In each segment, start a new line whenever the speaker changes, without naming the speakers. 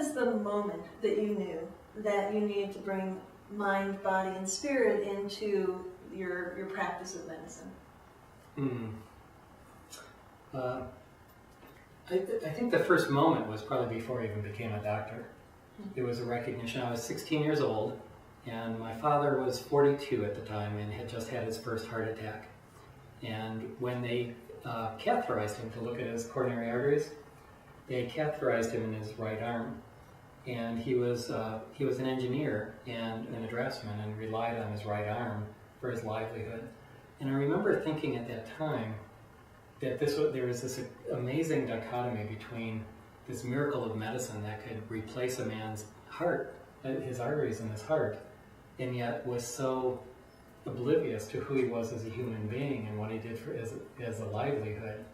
was the moment that you knew that you needed to bring mind, body, and spirit into your practice of medicine?
I think the first moment was probably before I even became a doctor. It was a recognition. I was 16 years old, and my father was 42 at the time and had just had his first heart attack. And when they catheterized him to look at his coronary arteries, they catheterized him in his right arm. And he was an engineer and a draftsman and relied on his right arm for his livelihood. And I remember thinking at that time that there was this amazing dichotomy between this miracle of medicine that could replace a man's heart, his arteries in his heart, and yet was so oblivious to who he was as a human being and what he did as a livelihood,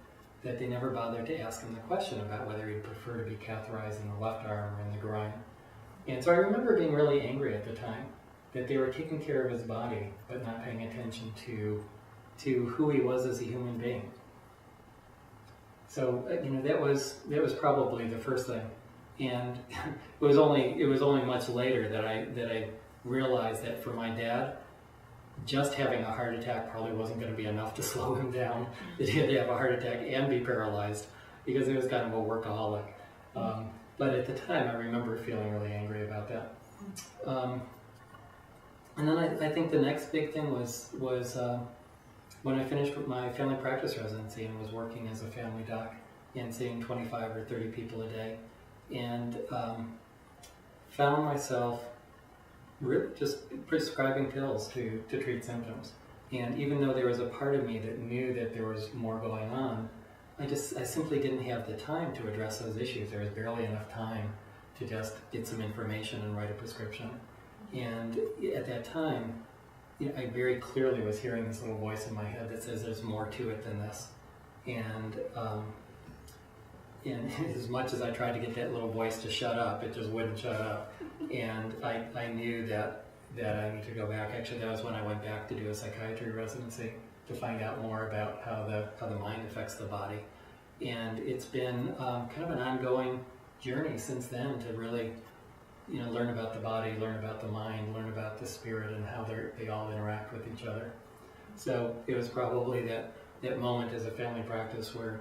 that they never bothered to ask him the question about whether he'd prefer to be catheterized in the left arm or in the groin. And so I remember being really angry at the time that they were taking care of his body but not paying attention to who he was as a human being. So that was probably the first thing, and it was only much later that I realized that for my dad, just having a heart attack probably wasn't going to be enough to slow him down. That he had to have a heart attack and be paralyzed, because he was kind of a workaholic. But at the time, I remember feeling really angry about that. And then I think the next big thing was when I finished with my family practice residency and was working as a family doc and seeing 25 or 30 people a day, and found myself really just prescribing pills to treat symptoms. And even though there was a part of me that knew that there was more going on, I simply didn't have the time to address those issues. There was barely enough time to just get some information and write a prescription. And at that time, I very clearly was hearing this little voice in my head that says there's more to it than this. And as much as I tried to get that little voice to shut up, it just wouldn't shut up. And I knew that I needed to go back. Actually, that was when I went back to do a psychiatry residency to find out more about how the mind affects the body. And it's been kind of an ongoing journey since then to really learn about the body, learn about the mind, learn about the spirit, and how they all interact with each other. So it was probably that moment as a family practitioner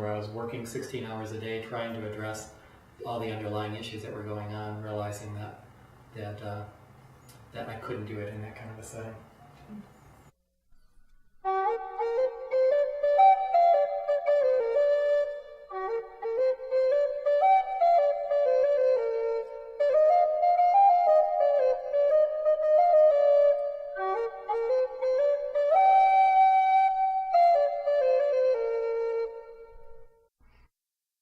where I was working 16 hours a day trying to address all the underlying issues that were going on, realizing that I couldn't do it in that kind of a setting.